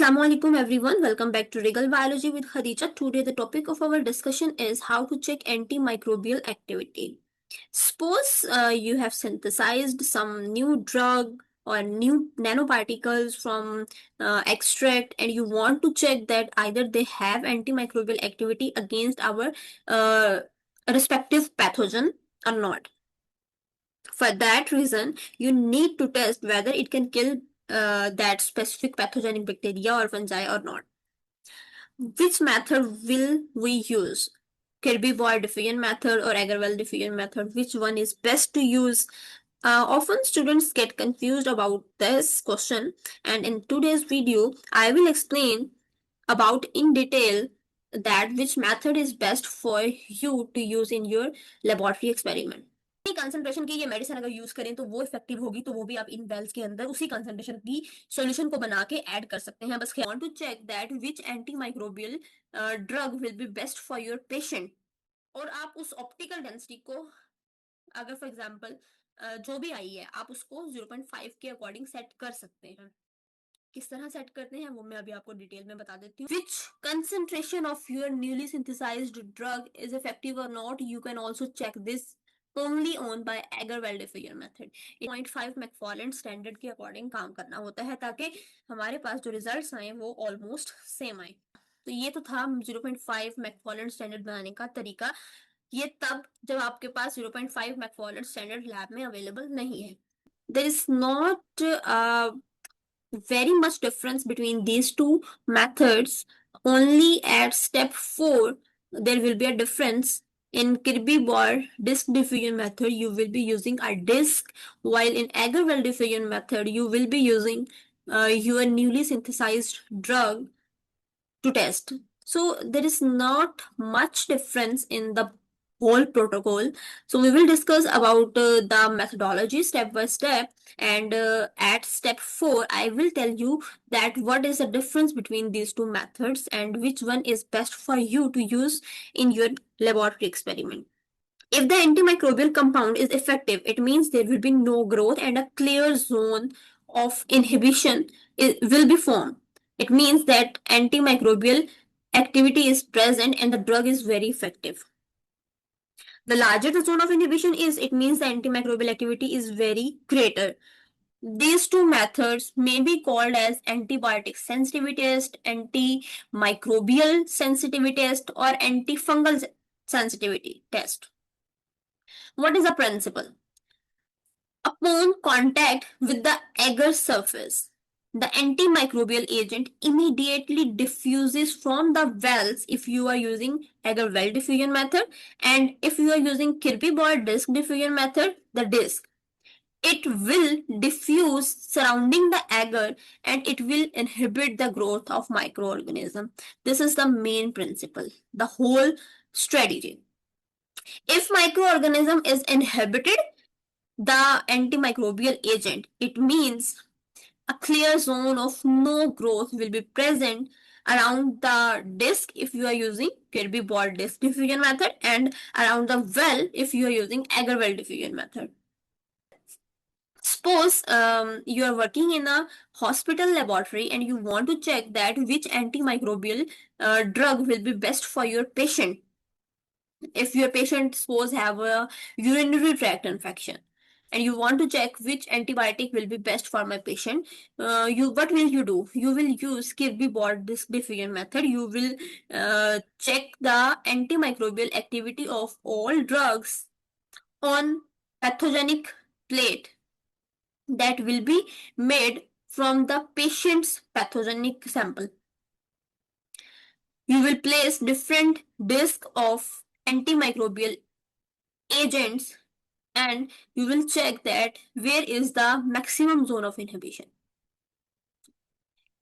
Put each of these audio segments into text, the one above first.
Assalamualaikum everyone, welcome back to Regal Biology with Khadija. Today the topic of our discussion is how to check antimicrobial activity. Suppose you have synthesized some new drug or new nanoparticles from extract and you want to check that either they have antimicrobial activity against our uh, respective pathogen or not. For that reason, you need to test whether it can kill that specific pathogenic bacteria or fungi or not. Which method will we use? Kirby-Boyd diffusion method or Agarwal diffusion method? Which one is best to use? Often students get confused about this question, and in today's video, I will explain about in detail that which method is best for you to use in your laboratory experiment. Concentration की ये medicine अगर use करें तो वो effective होगी, तो वो भी आप इन वेल्स के अंदर उसी कंसंट्रेशन की सॉल्यूशन को बना के ऐड कर सकते हैं. बस want to check that which antimicrobial drug will be best for your patient. और आप उस ऑप्टिकल डेंसिटी को अगर फॉर एग्जांपल जो भी आई है आप उसको 0.5 के अकॉर्डिंग सेट कर सकते हैं. किस तरह सेट करते हैं वो मैं अभी आपको डिटेल में बता देती हूँ. Which concentration of your newly synthesized drug is effective or not? You can also check this only on by Agarwal diffusion method. 0.5 मैकफॉर्लैंड standard के अकॉर्डिंग काम करना होता है ताकि हमारे पास जो रिजल्ट्स आए वो ऑलमोस्ट सेम आए. तो ये तो था 0.5 मैकफॉर्लैंड स्टैंडर्ड बनाने का तरीका. ये तब जब आपके पास 0.5 मैकफॉर्लैंड स्टैंडर्ड लैब में अवेलेबल नहीं है. There is not very much difference between these two methods. Only at step 4 there will be a difference. In Kirby-Boyd disc diffusion method you will be using a disc, while in Agarwal diffusion method you will be using your newly synthesized drug to test. So there is not much difference in the whole protocol. So we will discuss about the methodology step by step, and at step 4 I will tell you that what is the difference between these two methods and which one is best for you to use in your laboratory experiment. If the antimicrobial compound is effective, it means there will be no growth and a clear zone of inhibition will be formed. It means that antimicrobial activity is present and the drug is very effective. The larger the zone of inhibition is, it means the antimicrobial activity is very greater. These two methods may be called as antibiotic sensitivity test, antimicrobial sensitivity test, or antifungal sensitivity test. What is the principle? Upon contact with the agar surface, the antimicrobial agent immediately diffuses from the wells if you are using agar well diffusion method, and if you are using Kirby-Boyd disc diffusion method, the disc. It will diffuse surrounding the agar and it will inhibit the growth of microorganism. This is the main principle, the whole strategy. If microorganism is inhibited, the antimicrobial agent, it means a clear zone of no growth will be present around the disc if you are using Kirby-Boyd disc diffusion method, and around the well if you are using Agar-Well diffusion method. Suppose you are working in a hospital laboratory and you want to check that which antimicrobial drug will be best for your patient. If your patient suppose have a urinary tract infection and you want to check which antibiotic will be best for my patient, what will you do? You will use Kirby-Boyd disc diffusion method. You will check the antimicrobial activity of all drugs on pathogenic plate that will be made from the patient's pathogenic sample. You will place different discs of antimicrobial agents and you will check that where is the maximum zone of inhibition.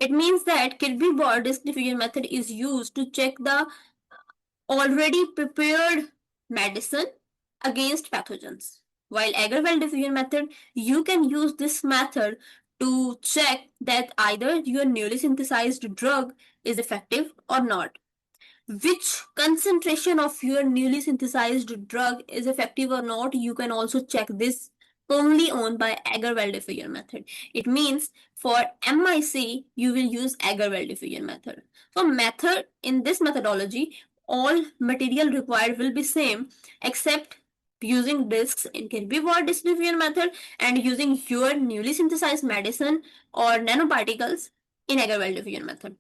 It means that Kirby-Boyd disc diffusion method is used to check the already prepared medicine against pathogens. While Agar-Well diffusion method, you can use this method to check that either your newly synthesized drug is effective or not. Which concentration of your newly synthesized drug is effective or not, you can also check this only owned by Agarwal diffusion method. It means for MIC, you will use Agarwal diffusion method. So method in this methodology, all material required will be same except using discs in Kirby-Ward disk diffusion method and using your newly synthesized medicine or nanoparticles in Agarwal diffusion method.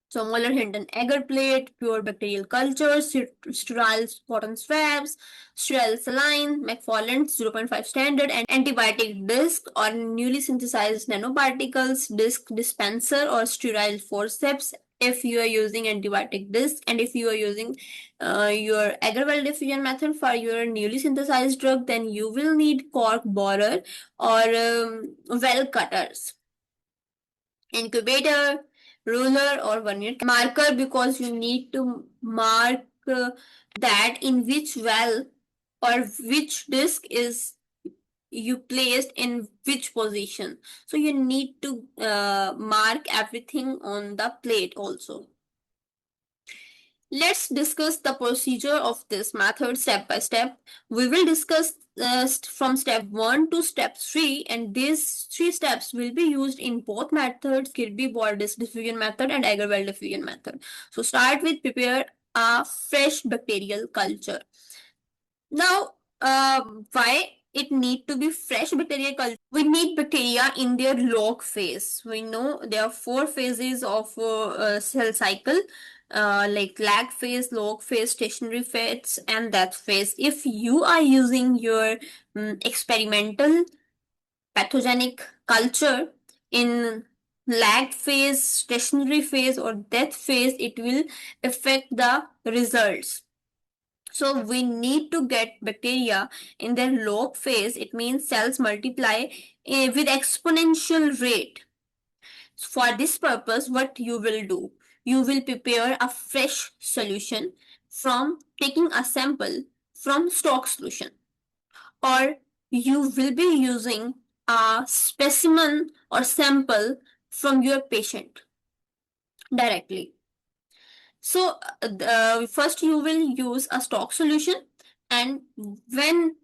So Muller Hinton agar plate, pure bacterial culture, sterile cotton swabs, sterile saline, McFarland 0.5 standard, and antibiotic disc or newly synthesized nanoparticles, disc dispenser or sterile forceps if you are using antibiotic disc, and if you are using your Agarwal diffusion method for your newly synthesized drug, then you will need cork borer or well cutters, incubator, ruler or vernier marker, because you need to mark that in which well or which disc is you placed in which position. So you need to mark everything on the plate also. Let's discuss the procedure of this method step by step. We will discuss from step 1 to step 3, and these 3 steps will be used in both methods, Kirby-Ward disk diffusion method and Agarwal diffusion method. So start with prepare a fresh bacterial culture. Now, why it need to be fresh bacterial culture? We need bacteria in their log phase. We know there are 4 phases of cell cycle, like lag phase, log phase, stationary phase, and death phase. If you are using your experimental pathogenic culture in lag phase, stationary phase, or death phase, it will affect the results. So we need to get bacteria in their log phase. It means cells multiply with exponential rate. For this purpose, what you will do? You will prepare a fresh solution from taking a sample from stock solution, or you will be using a specimen or sample from your patient directly. So first you will use a stock solution, and when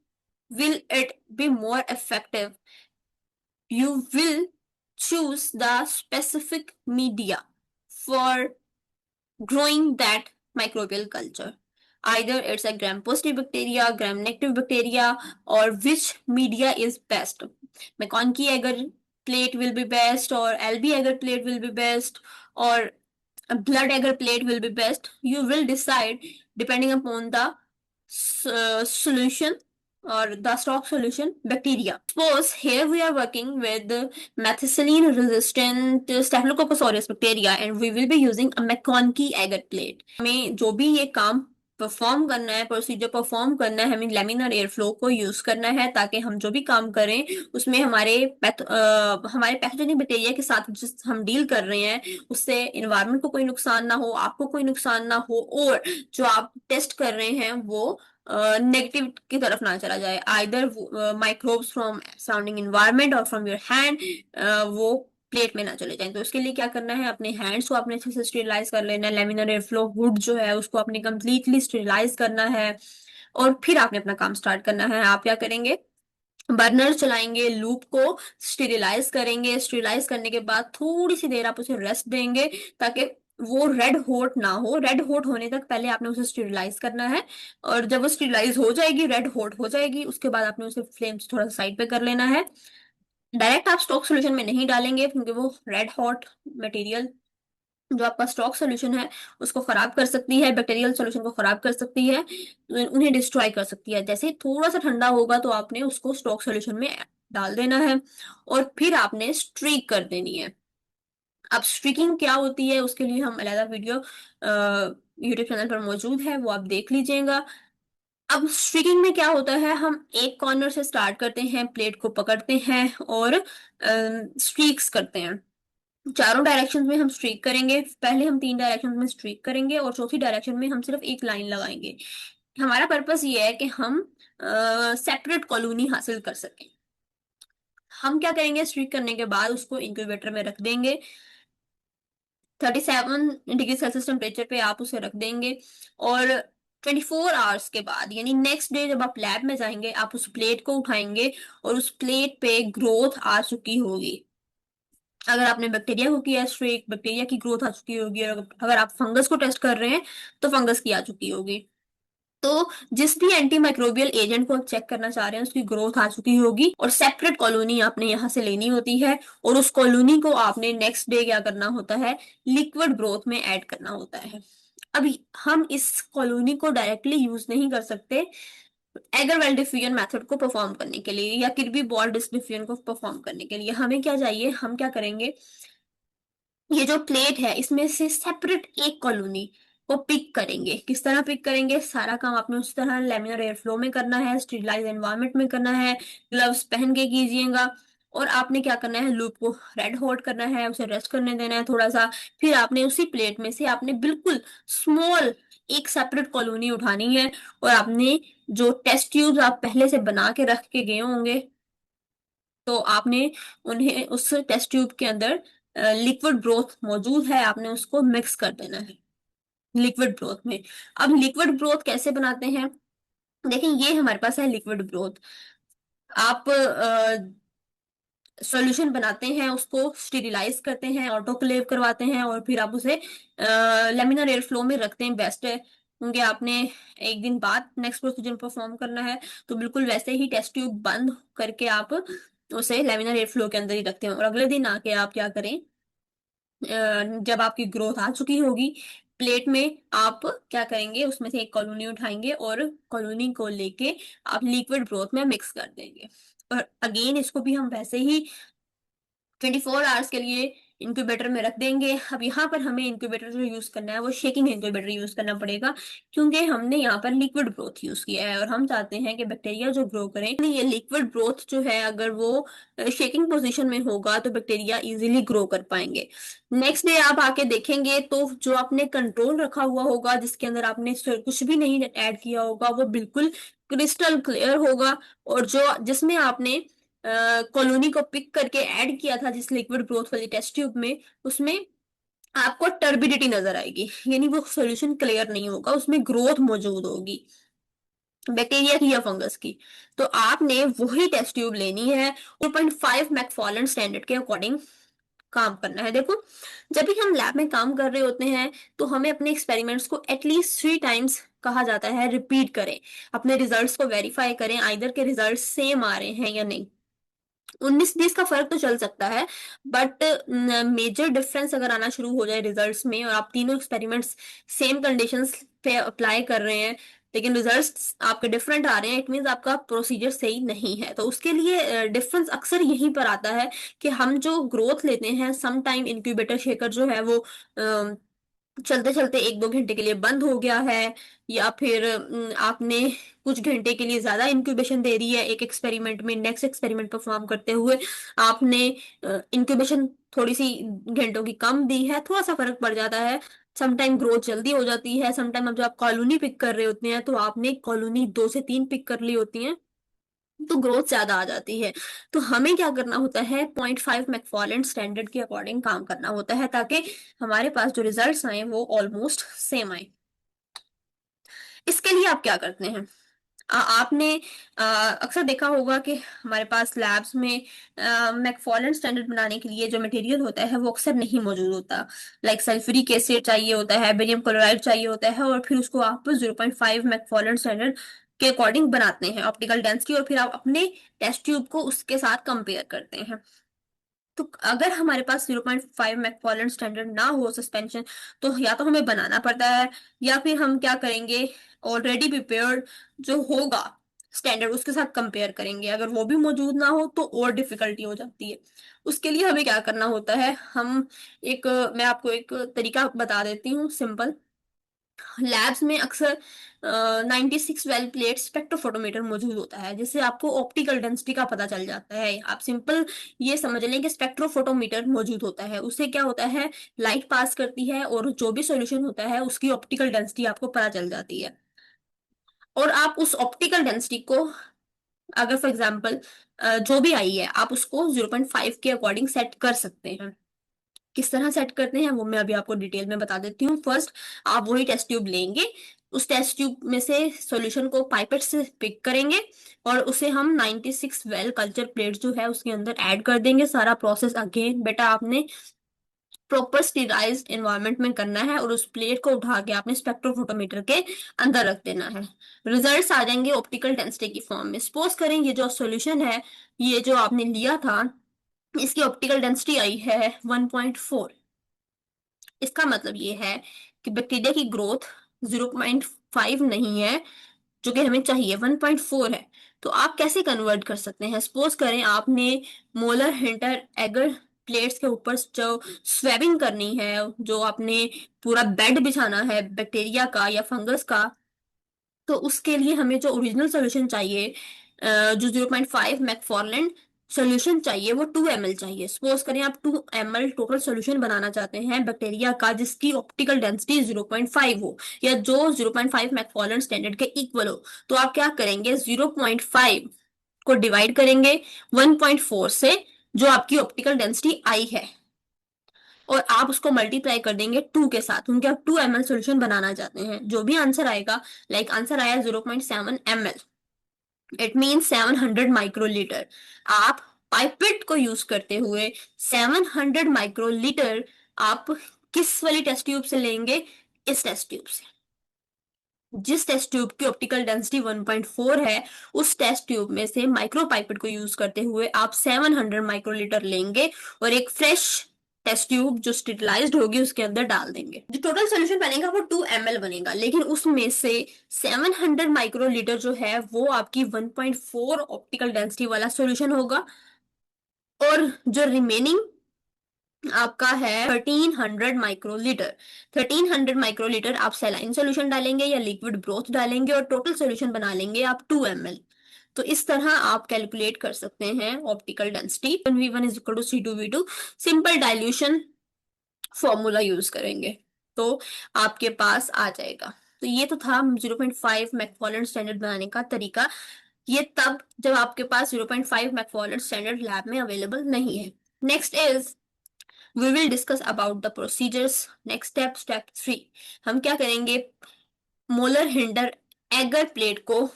will it be more effective? You will choose the specific media for growing that microbial culture. Either it's a gram-positive bacteria, gram-negative bacteria, or which media is best. McConkey agar plate will be best, or LB agar plate will be best, or a blood agar plate will be best. You will decide depending upon the solution or the stock solution bacteria. Suppose here we are working with the methicillin resistant Staphylococcus aureus bacteria, and we will be using a McConkey agar plate. हमें जो भी ये काम perform करना है, procedure perform करना है, हमें लेमिनर एयर फ्लो को यूज करना है ताकि हम जो भी काम करें उसमें हमारे पैथोजेनिक बैक्टीरिया के साथ जिस हम डील कर रहे हैं उससे इन्वायरमेंट को कोई नुकसान ना हो, आपको कोई नुकसान ना हो, और जो आप टेस्ट कर रहे हैं वो नेगेटिव की तरफ ना चला जाए, either microbes from surrounding environment और फ्रॉम योर हैंड वो प्लेट में ना चले जाएं। तो इसके लिए क्या करना है, अपने हैंड्स को आपने अच्छे से स्टेरिलाइज कर लेना है, लेमिनर एयर फ्लो हुड जो है उसको आपने कंप्लीटली स्टेरिलाइज करना है, और फिर आपने अपना काम स्टार्ट करना है। आप क्या करेंगे, बर्नर चलाएंगे, लूप को स्टेरिलाइज करेंगे, स्टेरिलाइज करने के बाद थोड़ी सी देर आप उसे रेस्ट देंगे ताकि वो रेड हॉट ना हो। रेड हॉट होने तक पहले आपने उसे स्टेरिलाइज करना है, और जब वो स्टेरिलाइज हो जाएगी, रेड हॉट हो जाएगी, उसके बाद आपने उसे फ्लेम से थोड़ा साइड पे कर लेना है। डायरेक्ट आप स्टॉक सोल्यूशन में नहीं डालेंगे क्योंकि वो रेड हॉट मटेरियल जो आपका स्टॉक सोल्यूशन है उसको खराब कर सकती है, बैक्टीरियल सोल्यूशन को खराब कर सकती है, उन्हें डिस्ट्रॉय कर सकती है। जैसे थोड़ा सा ठंडा होगा तो आपने उसको स्टॉक सोल्यूशन में डाल देना है, और फिर आपने स्ट्रीक कर देनी है। अब स्ट्रीकिंग क्या होती है उसके लिए हम अलग वीडियो यूट्यूब चैनल पर मौजूद है, वो आप देख लीजिएगा। अब स्ट्रीकिंग में क्या होता है, हम एक कॉर्नर से स्टार्ट करते हैं, प्लेट को पकड़ते हैं और स्ट्रीक्स करते हैं। चारों डायरेक्शन में हम स्ट्रीक करेंगे। पहले हम 3 डायरेक्शन में स्ट्रीक करेंगे और चौथी डायरेक्शन में हम सिर्फ एक लाइन लगाएंगे। हमारा पर्पस ये है कि हम सेपरेट कॉलोनी हासिल कर सकें। हम क्या करेंगे, स्ट्रीक करने के बाद उसको इंक्यूबेटर में रख देंगे। 37 डिग्री सेल्सियस टेम्परेचर पे आप उसे रख देंगे, और 24 आवर्स के बाद यानी नेक्स्ट डे जब आप लैब में जाएंगे, आप उस प्लेट को उठाएंगे और उस प्लेट पे ग्रोथ आ चुकी होगी। अगर आपने बैक्टीरिया को किया स्ट्रेक, बैक्टीरिया की ग्रोथ आ चुकी होगी, और अगर आप फंगस को टेस्ट कर रहे हैं तो फंगस की आ चुकी होगी। तो जिस भी एंटी माइक्रोबियल एजेंट को आप चेक करना चाह रहे हैं उसकी ग्रोथ आ चुकी होगी, और सेपरेट कॉलोनी आपने यहाँ से लेनी होती है, और उस कॉलोनी को आपने नेक्स्ट डे क्या करना होता है, लिक्विड ब्रोथ में ऐड करना होता है। अभी हम इस कॉलोनी को डायरेक्टली यूज नहीं कर सकते एगरवेल डिफ्यूजन मेथड को परफॉर्म करने के लिए या किर्बी बॉल डिस्क डिफ्यूजन को परफॉर्म करने के लिए। हमें क्या चाहिए, हम क्या करेंगे, ये जो प्लेट है इसमें से सेपरेट एक कॉलोनी को पिक करेंगे। किस तरह पिक करेंगे, सारा काम आपने उस तरह लेमिनर एयर फ्लो में करना है, स्टेरिलाइज एनवायरनमेंट में करना है, ग्लव्स पहन के कीजिएगा। और आपने क्या करना है, लूप को रेड हॉट करना है, उसे रेस्ट करने देना है थोड़ा सा। फिर आपने उसी प्लेट में से आपने बिल्कुल स्मॉल एक सेपरेट कॉलोनी उठानी है, और आपने जो टेस्ट ट्यूब्स आप पहले से बना के रख के गए होंगे, तो आपने उन्हें उस टेस्ट ट्यूब के अंदर लिक्विड ब्रोथ मौजूद है, आपने उसको मिक्स कर देना है लिक्विड ब्रोथ में। अब लिक्विड ब्रोथ कैसे बनाते हैं, देखिए ये हमारे पास है लिक्विड ब्रोथ। आप सॉल्यूशन बनाते हैं, उसको स्टेरिलाइज करते हैं, ऑटोक्लेव करवाते हैं, और फिर आप उसे लेमिनर एयर फ्लो में रखते हैं, बेस्ट है। क्योंकि आपने एक दिन बाद नेक्स्ट प्रोसीजर परफॉर्म करना है, तो बिल्कुल वैसे ही टेस्ट ट्यूब बंद करके आप उसे लेमिनर एयर फ्लो के अंदर ही रखते हैं, और अगले दिन आके आप क्या करें, जब आपकी ग्रोथ आ चुकी होगी प्लेट में, आप क्या करेंगे, उसमें से एक कॉलोनी उठाएंगे और कॉलोनी को लेके आप लिक्विड ब्रोथ में मिक्स कर देंगे। और अगेन इसको भी हम वैसे ही 24 आवर्स के लिए इंक्यूबेटर में रख देंगे। अब यहाँ पर हमें इंक्यूबेटर जो यूज करना है वो शेकिंग इंक्यूबेटर यूज करना पड़ेगा, क्योंकि हमने यहाँ पर लिक्विड ग्रोथ यूज किया है, और हम चाहते हैं कि बैक्टीरिया जो ग्रो करें, ये लिक्विड ग्रोथ जो है अगर वो शेकिंग पोजीशन में होगा तो बैक्टीरिया इजीली ग्रो कर पाएंगे। नेक्स्ट डे आप आके देखेंगे तो जो आपने कंट्रोल रखा हुआ होगा, जिसके अंदर आपने कुछ भी नहीं ऐड किया होगा, वो बिल्कुल क्रिस्टल क्लियर होगा। और जो जिसमें आपने कॉलोनी को पिक करके ऐड किया था जिस लिक्विड ग्रोथ वाली टेस्ट ट्यूब में, उसमें आपको टर्बिडिटी नजर आएगी, यानी वो सॉल्यूशन क्लियर नहीं होगा, उसमें ग्रोथ मौजूद होगी बैक्टीरिया की या फंगस की। तो आपने वही टेस्ट ट्यूब लेनी है, 2.5 मैकफॉर्लन स्टैंडर्ड के अकॉर्डिंग काम करना है। देखो, जब भी हम लैब में काम कर रहे होते हैं तो हमें अपने एक्सपेरिमेंट्स को एटलीस्ट 3 टाइम्स कहा जाता है रिपीट करें, अपने रिजल्ट्स को वेरीफाई करें आइदर के रिजल्ट सेम आ रहे हैं या नहीं। 19-20 का फर्क तो चल सकता है, बट मेजर डिफरेंस अगर आना शुरू हो जाए रिजल्ट्स में, और आप तीनों एक्सपेरिमेंट्स सेम कंडीशंस पे अप्लाई कर रहे हैं लेकिन रिजल्ट्स आपके डिफरेंट आ रहे हैं, इट मीन्स आपका प्रोसीजर सही नहीं है। तो उसके लिए डिफरेंस अक्सर यहीं पर आता है कि हम जो ग्रोथ लेते हैं, सम टाइम इंक्यूबेटर शेकर जो है वो चलते चलते 1-2 घंटे के लिए बंद हो गया है, या फिर आपने कुछ घंटे के लिए ज्यादा इंक्यूबेशन दे दी है एक एक्सपेरिमेंट में, नेक्स्ट एक्सपेरिमेंट परफॉर्म करते हुए आपने इंक्यूबेशन थोड़ी सी घंटों की कम दी है, थोड़ा सा फर्क पड़ जाता है। समटाइम ग्रोथ जल्दी हो जाती है, समटाइम अब जब आप कॉलोनी पिक कर रहे होते हैं तो आपने कॉलोनी 2 से 3 पिक कर ली होती है, तो ग्रोथ ज्यादा आ जाती है। तो हमें क्या करना होता है, 0.5 मैकफॉर्लैंड स्टैंडर्ड के अकॉर्डिंग काम करना होता है, ताकि हमारे पास जो रिजल्ट्स आए वो ऑलमोस्ट सेम आए। इसके लिए आप क्या करते हैं, आपने अक्सर देखा होगा कि हमारे पास लैब्स में मैकफॉर्लैंड स्टैंडर्ड बनाने के लिए जो मटेरियल होता है वो अक्सर नहीं मौजूद होता। लाइक सल्फ्यूरिक एसिड चाहिए होता है, बेरियम क्लोराइड चाहिए होता है, और फिर उसको आप 0.5 मैकफॉर्लैंड स्टैंडर्ड के अकॉर्डिंग बनाते हैं ऑप्टिकल डेंसिटी, और फिर आप अपने टेस्ट ट्यूब को उसके साथ कंपेयर करते हैं। तो अगर हमारे पास 0.5 मैकफॉर्लैंड स्टैंडर्ड ना हो सस्पेंशन, तो या तो हमें बनाना पड़ता है, या फिर हम क्या करेंगे, ऑलरेडी प्रिपेयर्ड जो होगा स्टैंडर्ड उसके साथ कंपेयर करेंगे। अगर वो भी मौजूद ना हो तो और डिफिकल्टी हो जाती है। उसके लिए हमें क्या करना होता है, हम एक मैं आपको एक तरीका बता देती हूँ सिंपल। लैब्स में अक्सर 96 वेल प्लेट स्पेक्ट्रोफोटोमीटर मौजूद होता है, जिससे आपको ऑप्टिकल डेंसिटी का पता चल जाता है। आप सिंपल ये समझ लें कि स्पेक्ट्रोफोटोमीटर मौजूद होता है, उससे क्या होता है, लाइट पास करती है और जो भी सॉल्यूशन होता है उसकी ऑप्टिकल डेंसिटी आपको पता चल जाती है। और आप उस ऑप्टिकल डेंसिटी को, अगर फॉर एग्जाम्पल जो भी आई है, आप उसको 0.5 के अकॉर्डिंग सेट कर सकते हैं। किस तरह सेट करते हैं वो मैं अभी आपको डिटेल में बता देती हूँ। फर्स्ट आप वही टेस्ट ट्यूब लेंगे, उस टेस्ट ट्यूब में से सॉल्यूशन को पाइपेट से पिक करेंगे और उसे हम 96 वेल कल्चर प्लेट जो है उसके अंदर ऐड कर देंगे। सारा प्रोसेस अगेन बेटा आपने प्रॉपर स्टीराइज्ड एनवायरनमेंट में करना है और उस प्लेट को उठा के आपने स्पेक्ट्रोफोटोमीटर के अंदर रख देना है। रिजल्ट्स आ जाएंगे ऑप्टिकल डेंसिटी की फॉर्म में। सपोज करें ये जो सॉल्यूशन है, ये जो आपने लिया था, इसकी ऑप्टिकल डेंसिटी आई है 1.4। इसका मतलब ये है कि बैक्टीरिया की ग्रोथ 0.5 नहीं है, जो कि हमें चाहिए 1.4 है। तो आप कैसे कन्वर्ट कर सकते हैं? सपोज करें आपने मोलर हिंटर एगर प्लेट्स के ऊपर जो स्वेबिंग करनी है, जो आपने पूरा बेड बिछाना है बैक्टीरिया का या फंगस का, तो उसके लिए हमें जो ओरिजिनल सोल्यूशन चाहिए, जो 0.5 मैकफॉर्लैंड सोल्यूशन चाहिए, वो 2 ml चाहिए। सपोज करें आप 2 ml टोटल सोल्यूशन बनाना चाहते हैं बैक्टीरिया का जिसकी ऑप्टिकल डेंसिटी 0.5 हो या जो 0.5 मैकफॉर्लैंड स्टैंडर्ड के इक्वल हो, तो आप क्या करेंगे, 0.5 को डिवाइड करेंगे 1.4 से, जो आपकी ऑप्टिकल डेंसिटी आई है, और आप उसको मल्टीप्लाई कर देंगे 2 के साथ, क्योंकि आप 2 ml सोल्यूशन बनाना चाहते हैं। जो भी आंसर आएगा, लाइक आंसर आया 0.7 ml, इट मीन 700 माइक्रोलीटर। आप पाइपेट को यूज करते हुए 700 माइक्रोलीटर आप किस वाली टेस्ट ट्यूब से लेंगे? इस टेस्ट ट्यूब से। जिस टेस्ट ट्यूब की ऑप्टिकल डेंसिटी 1.4 है, उस टेस्ट ट्यूब में से माइक्रो पाइपेट को यूज करते हुए आप 700 माइक्रोलीटर लेंगे और एक फ्रेश टेस्ट ट्यूब जो स्टेरिलाइज्ड होगी उसके अंदर डाल देंगे। जो टोटल सोल्यूशन बनेगा वो 2 ml बनेगा, लेकिन उसमें से 700 माइक्रोलीटर जो है वो आपकी 1.4 ऑप्टिकल डेंसिटी वाला सोल्यूशन होगा, और जो रिमेनिंग आपका है 1300 माइक्रोलीटर। 1300 माइक्रोलीटर आप सैलाइन सोल्यूशन डालेंगे या लिक्विड ब्रोथ डालेंगे और टोटल सोल्यूशन बना लेंगे आप 2 ml। तो इस तरह आप कैलकुलेट कर सकते हैं optical density. V1 is equal to C2V2। Simple dilution formula use करेंगे तो आपके पास आ जाएगा। तो ये तो था 0.5 मैकफॉर्लैंड स्टैंडर्ड बनाने का तरीका। ये तब जब आपके पास 0.5 मैकफॉर्लैंड स्टैंडर्ड लैब में अवेलेबल नहीं है। Next is we will discuss about the procedures. Next step, step 3, हम क्या करेंगे, मोलर हिंडर एगर प्लेट को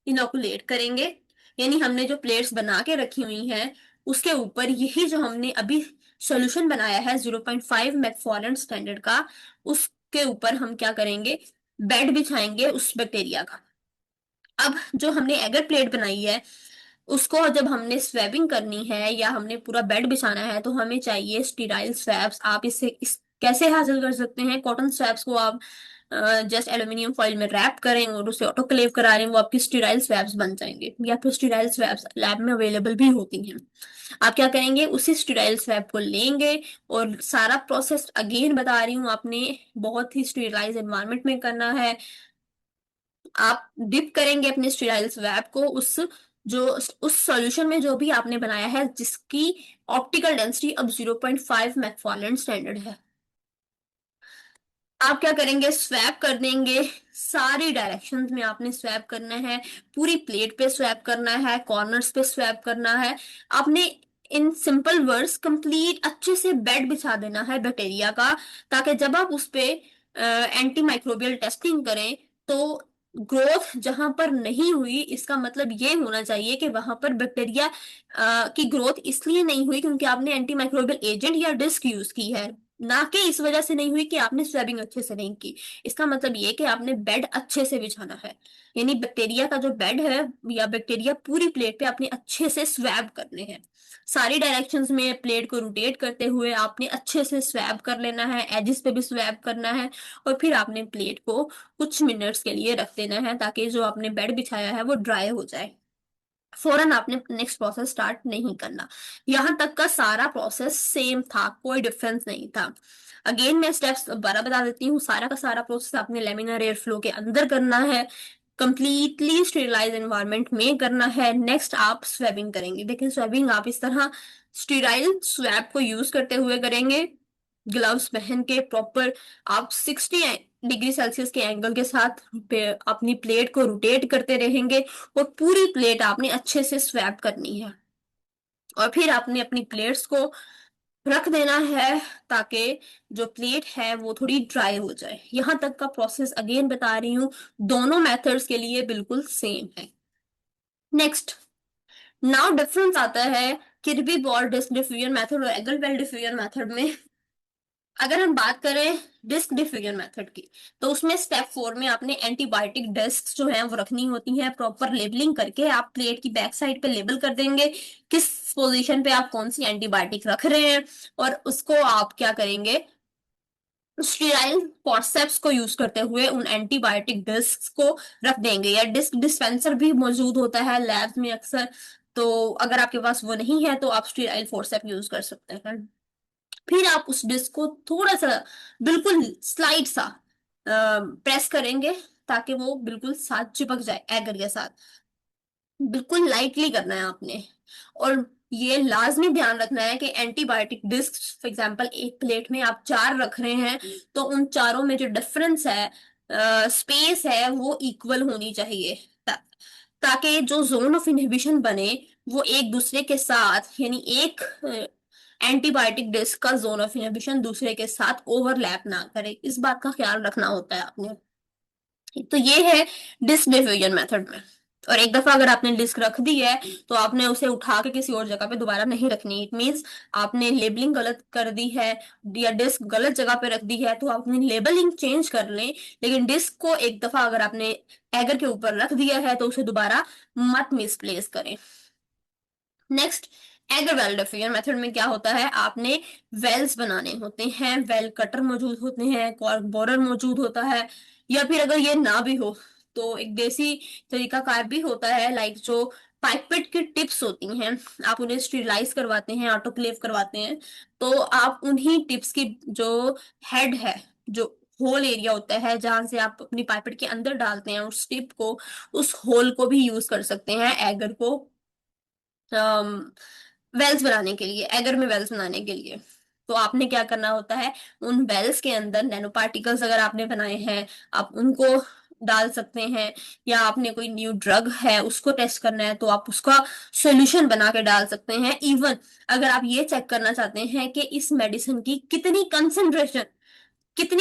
इनोकुलेट करेंगे। यानी हमने जो प्लेट्स बना के रखी हुई हैं उसके ऊपर यही जो हमने अभी सॉल्यूशन बनाया है 0.5 मैकफॉर्लैंड स्टैंडर्ड का, उसके ऊपर हम क्या करेंगे, बेड बिछाएंगे उस बैक्टीरिया का। अब जो हमने एगर प्लेट बनाई है उसको जब हमने स्वेबिंग करनी है या हमने पूरा बेड बिछाना है तो हमें चाहिए स्टीराइल स्वैब्स। आप कैसे हासिल कर सकते हैं? कॉटन स्वैब्स को आप जस्ट एल्यूमिनियम फॉइल में रैप करें और उसे ऑटोक्लेव करा लें, वो आपकी स्टीराइल स्वैब्स बन जाएंगे। या फिर स्टीराइल स्वैब्स लैब में अवेलेबल भी होती हैं। आप क्या करेंगे, उसी स्टीराइल स्वैब को लेंगे और सारा प्रोसेस अगेन बता रही हूँ, आपने बहुत ही स्टीराइज एनवायरनमेंट में करना है। आप डिप करेंगे अपने स्टीराइल स्वैब को जो उस सॉल्यूशन में जो भी आपने बनाया है जिसकी ऑप्टिकल डेंसिटी अब 0.5 मैकफॉर्लैंड स्टैंडर्ड है। आप क्या करेंगे, स्वैप कर देंगे। सारी डायरेक्शंस में आपने स्वैप करना है, पूरी प्लेट पे स्वैप करना है, कॉर्नर्स पे स्वैप करना है। आपने इन सिंपल वर्ड्स कंप्लीट अच्छे से बेड बिछा देना है बैक्टीरिया का, ताकि जब आप उस पे एंटी माइक्रोबियल टेस्टिंग करें तो ग्रोथ जहां पर नहीं हुई, इसका मतलब ये होना चाहिए कि वहां पर बैक्टीरिया की ग्रोथ इसलिए नहीं हुई क्योंकि आपने एंटी माइक्रोबियल एजेंट या डिस्क यूज की है, ना कि इस वजह से नहीं हुई कि आपने स्वेबिंग अच्छे से नहीं की। इसका मतलब ये कि आपने बेड अच्छे से बिछाना है। यानी बैक्टीरिया का जो बेड है या बैक्टीरिया पूरी प्लेट पे आपने अच्छे से स्वैब करने हैं। सारी डायरेक्शंस में प्लेट को रोटेट करते हुए आपने अच्छे से स्वैब कर लेना है, एजिस पे भी स्वैब करना है, और फिर आपने प्लेट को कुछ मिनट्स के लिए रख देना है ताकि जो आपने बेड बिछाया है वो ड्राई हो जाए। फौरन आपने नेक्स्ट प्रोसेस स्टार्ट नहीं करना। यहां तक का सारा प्रोसेस सेम था, कोई डिफरेंस नहीं था। अगेन मैं स्टेप्स दोबारा बता देती हूँ। सारा का सारा प्रोसेस आपने लेमिनर एयर फ्लो के अंदर करना है, कंप्लीटली स्टेरिलाइज एनवायरनमेंट में करना है। नेक्स्ट आप स्वेबिंग करेंगे। देखिए स्वेबिंग आप इस तरह स्टेराइल स्वैब को यूज करते हुए करेंगे, ग्लव्स पहन के प्रॉपर। आप 60 डिग्री सेल्सियस के एंगल के साथ अपनी प्लेट को रोटेट करते रहेंगे और पूरी प्लेट आपने अच्छे से स्वैप करनी है। और फिर आपने अपनी प्लेट्स को रख देना है ताकि जो प्लेट है वो थोड़ी ड्राई हो जाए। यहां तक का प्रोसेस अगेन बता रही हूँ, दोनों मेथड्स के लिए बिल्कुल सेम है। नेक्स्ट, नाउ डिफरेंस आता है Kirby Bauer disk diffusion method और एगल डिफ्यूजन मेथड में। अगर हम बात करें डिस्क डिफ्यूजन मेथड की, तो उसमें स्टेप 4 में आपने एंटीबायोटिक डिस्क जो है वो रखनी होती है। प्रॉपर लेबलिंग करके आप प्लेट की बैक साइड पे लेबल कर देंगे किस पोजीशन पे आप कौन सी एंटीबायोटिक रख रहे हैं, और उसको आप क्या करेंगे, स्टीराइल फॉर्सेप्स को यूज करते हुए उन एंटीबायोटिक डिस्क को रख देंगे। या डिस्क डिस्पेंसर भी मौजूद होता है लैब में अक्सर, तो अगर आपके पास वो नहीं है तो आप स्टीराइल फॉर्सेप यूज कर सकते हैं। फिर आप उस डिस्क को थोड़ा सा, बिल्कुल स्लाइड सा प्रेस करेंगे ताकि वो बिल्कुल साथ चिपक जाए एगर के साथ। बिल्कुल लाइटली करना है आपने। और ये लाजमी ध्यान रखना है कि एंटीबायोटिक डिस्क, फॉर एग्जांपल एक प्लेट में आप 4 रख रहे हैं, तो उन चारों में जो डिफरेंस है, स्पेस है, वो इक्वल होनी चाहिए, ताकि जो जोन ऑफ इनहिबिशन बने वो एक दूसरे के साथ, यानी एक एंटीबायोटिक डिस्क का जोन ऑफ इनहिबिशन दूसरे के साथ ओवरलैप ना करे। इस बात का ख्याल रखना होता है आपने। तो ये है डिस्क डिफ्यूजन मेथड में। और एक दफा अगर आपने डिस्क रख दी है तो आपने उसे उठा के किसी और जगह पे दोबारा नहीं रखनी। इट मीन्स आपने लेबलिंग गलत कर दी है या डिस्क गलत जगह पे रख दी है तो आप अपनी लेबलिंग चेंज कर लें, लेकिन डिस्क को एक दफा अगर आपने एगर के ऊपर रख दिया है तो उसे दोबारा मत मिसप्लेस करें। Next, agar well diffusion method में क्या होता है, आपने वेल्स बनाने होते हैं, वेल कटर मौजूद होते हैं, कॉर्क बोरर मौजूद होता है, या फिर अगर ये ना भी हो तो एक देसी तरीका कार भी होता है, लाइक जो पाइपेट की टिप्स होती हैं, आप उन्हें स्टरलाइज करवाते हैं, ऑटोक्लेव करवाते हैं, तो आप उन्हीं टिप्स की जो हेड है, जो होल एरिया होता है जहां से आप अपनी पाइपेट के अंदर डालते हैं उस टिप को, उस होल को भी यूज कर सकते हैं एगर को वेल्स बनाने के लिए, एगर में वेल्स बनाने के लिए। तो आपने क्या करना होता है, उन वेल्स के अंदर नैनो पार्टिकल्स अगर आपने बनाए हैं आप उनको डाल सकते हैं, या आपने कोई न्यू ड्रग है उसको टेस्ट करना है तो आप उसका सॉल्यूशन बना के डाल सकते हैं। इवन अगर आप ये चेक करना चाहते हैं कि इस मेडिसिन की कितनी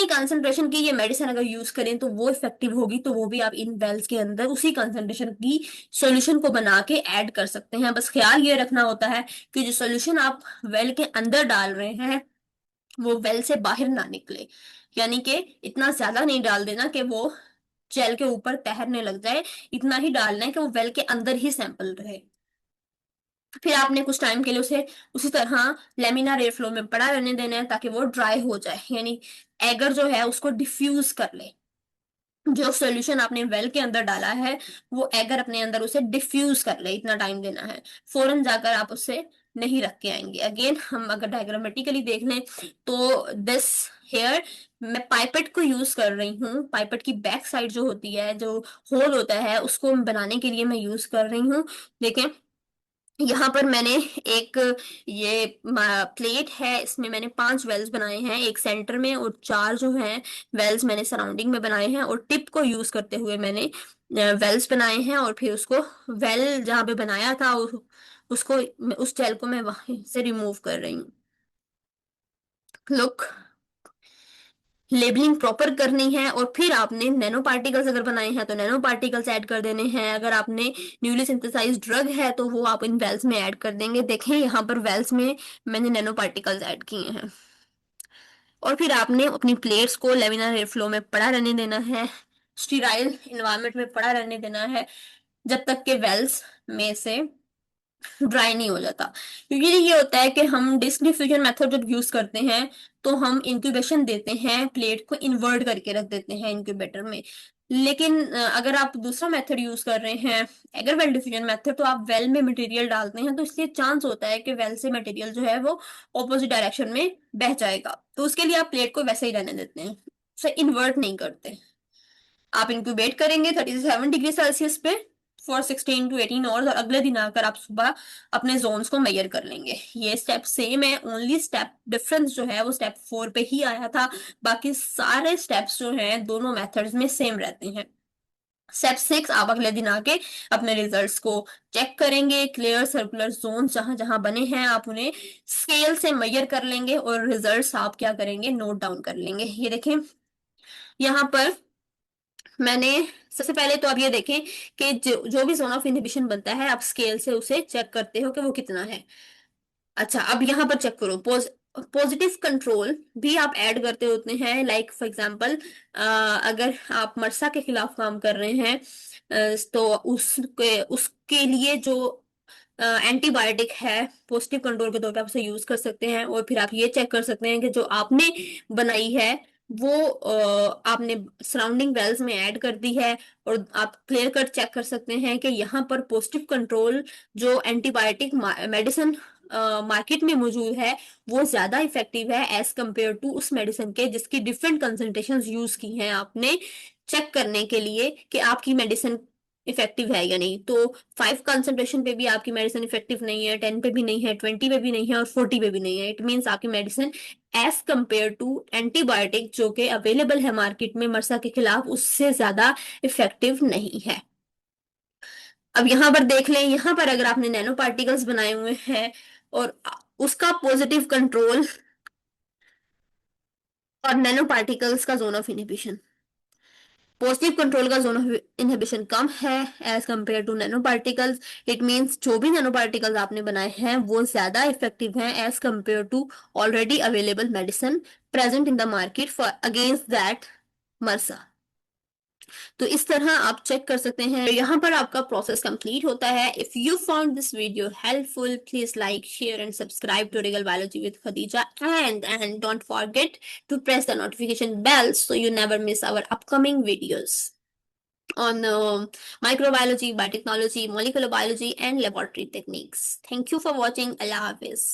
कंसंट्रेशन की ये मेडिसिन अगर यूज करें तो वो इफेक्टिव होगी, तो वो भी आप इन वेल्स के अंदर उसी कंसंट्रेशन की सॉल्यूशन को बना के ऐड कर सकते हैं। बस ख्याल ये रखना होता है कि जो सॉल्यूशन आप वेल के अंदर डाल रहे हैं वो वेल से बाहर ना निकले, यानी कि इतना ज्यादा नहीं डाल देना कि वो जेल के ऊपर तैरने लग जाए, इतना ही डालना है कि वो वेल के अंदर ही सैंपल रहे। फिर आपने कुछ टाइम के लिए उसे उसी तरह लेमिनार एयर फ्लो में पड़ा रहने देना है ताकि वो ड्राई हो जाए, यानी एगर जो है उसको डिफ्यूज कर ले। जो सॉल्यूशन आपने वेल के अंदर डाला है वो एगर अपने अंदर उसे डिफ्यूज कर ले, इतना टाइम देना है। फौरन जाकर आप उसे नहीं रख के आएंगे। अगेन हम अगर डायग्रामेटिकली देख लें तो दिस हेयर, मैं पाइपेट को यूज कर रही हूँ, पाइपेट की बैक साइड जो होती है, जो होल होता है, उसको बनाने के लिए मैं यूज कर रही हूँ। देखें यहाँ पर मैंने एक, ये प्लेट है, इसमें मैंने 5 वेल्स बनाए हैं एक सेंटर में, और 4 जो हैं वेल्स मैंने सराउंडिंग में बनाए हैं, और टिप को यूज करते हुए मैंने वेल्स बनाए हैं। और फिर उसको वेल जहाँ पे बनाया था उसको, उस जेल को मैं वहां से रिमूव कर रही हूँ। लुक, लेबलिंग प्रॉपर करनी है, और फिर आपने नैनो पार्टिकल्स अगर बनाए हैं तो नैनो पार्टिकल्स ऐड कर देने हैं। अगर आपने न्यूली सिंथेसाइज्ड ड्रग है तो वो आप इन वेल्स में ऐड कर देंगे। देखें यहाँ पर वेल्स में मैंने नैनो पार्टिकल्स ऐड किए हैं। और फिर आपने अपनी प्लेट्स को लेमिनार एयर फ्लो में पड़ा रहने देना है, स्टीराइल इन्वायरमेंट में पड़ा रहने देना है, जब तक के वेल्स में से ड्राई नहीं हो जाता। क्योंकि ये होता है कि हम डिस्क डिफ्यूजन मेथड जब यूज करते हैं तो हम इंक्यूबेशन देते हैं, प्लेट को इन्वर्ट करके रख देते हैं इंक्यूबेटर में। लेकिन अगर आप दूसरा मेथड यूज कर रहे हैं, अगर वेल डिफ्यूजन मेथड, तो आप वेल में मटेरियल डालते हैं, तो इसलिए चांस होता है कि वेल से मटेरियल जो है वो ऑपोजिट डायरेक्शन में बह जाएगा, तो उसके लिए आप प्लेट को वैसे ही रहने देते हैं, उसे इन्वर्ट नहीं करते। आप इंक्यूबेट करेंगे 37 डिग्री सेल्सियस पे फॉर 16 to 18 आवर्स, और अगले दिन आकर आप सुबह अपने जोन्स को मेजर कर लेंगे। ये स्टेप सेम है, ओनली स्टेप डिफरेंस जो है वो स्टेप 4 पे ही आया था, बाकी सारे स्टेप्स जो हैं दोनों मेथड्स में सेम रहते हैं। स्टेप 6, आप अगले दिन आके अपने रिजल्ट्स को चेक करेंगे। क्लियर सर्कुलर जोन जहां जहां बने हैं आप उन्हें स्केल से मेजर कर लेंगे और रिजल्ट्स आप क्या करेंगे, नोट डाउन कर लेंगे। ये देखें यहाँ पर मैंने सबसे पहले तो आप ये देखें कि जो भी जोन ऑफ इनहिबिशन बनता है आप स्केल से उसे चेक करते हो कि वो कितना है। अच्छा, अब यहाँ पर चेक करो, पॉजिटिव कंट्रोल भी आप ऐड करते होते हैं। लाइक फॉर एग्जांपल, अगर आप मरसा के खिलाफ काम कर रहे हैं, तो उसके उसके लिए जो एंटीबायोटिक है, पॉजिटिव कंट्रोल के तौर पे आप उसे यूज कर सकते हैं। और फिर आप ये चेक कर सकते हैं कि जो आपने बनाई है वो आपने सराउंडिंग वेल्स में ऐड कर दी है। और आप क्लियर कट चेक कर सकते हैं कि यहाँ पर पॉजिटिव कंट्रोल जो एंटीबायोटिक मेडिसिन मार्केट में मौजूद है वो ज्यादा इफेक्टिव है एज कंपेयर टू उस मेडिसिन के जिसकी डिफरेंट कंसंट्रेशन यूज की हैं आपने, चेक करने के लिए कि आपकी मेडिसिन इफेक्टिव है या नहीं। तो 5 कंसंट्रेशन पे भी आपकी मेडिसिन इफेक्टिव नहीं है, 10 पे भी नहीं है, 20 पे भी नहीं है और 40 पे भी नहीं है। इट मीन्स आपकी medicine as compare to antibiotic जो कि अवेलेबल है मार्केट में मर्सा के खिलाफ उससे ज्यादा इफेक्टिव नहीं है। अब यहाँ पर देख लें, यहाँ पर अगर आपने नैनो पार्टिकल्स बनाए हुए हैं और उसका पॉजिटिव कंट्रोल और नैनो पार्टिकल्स का zone of inhibition, positive control का जोन ऑफ इनहिबिशन कम है as compare to nano particles. It means जो भी नैनो पार्टिकल्स आपने बनाए हैं वो ज्यादा इफेक्टिव हैं as compare to already available medicine present in the market for against that MRSA. तो इस तरह आप चेक कर सकते हैं। यहाँ पर आपका प्रोसेस कंप्लीट होता है। If you found this video helpful please like share and subscribe to Regal Biology with Khadija and don't forget to press the notification bell so you never miss our upcoming videos on microbiology, biotechnology, molecular biology and laboratory techniques. Thank you for watching. Allah Hafiz.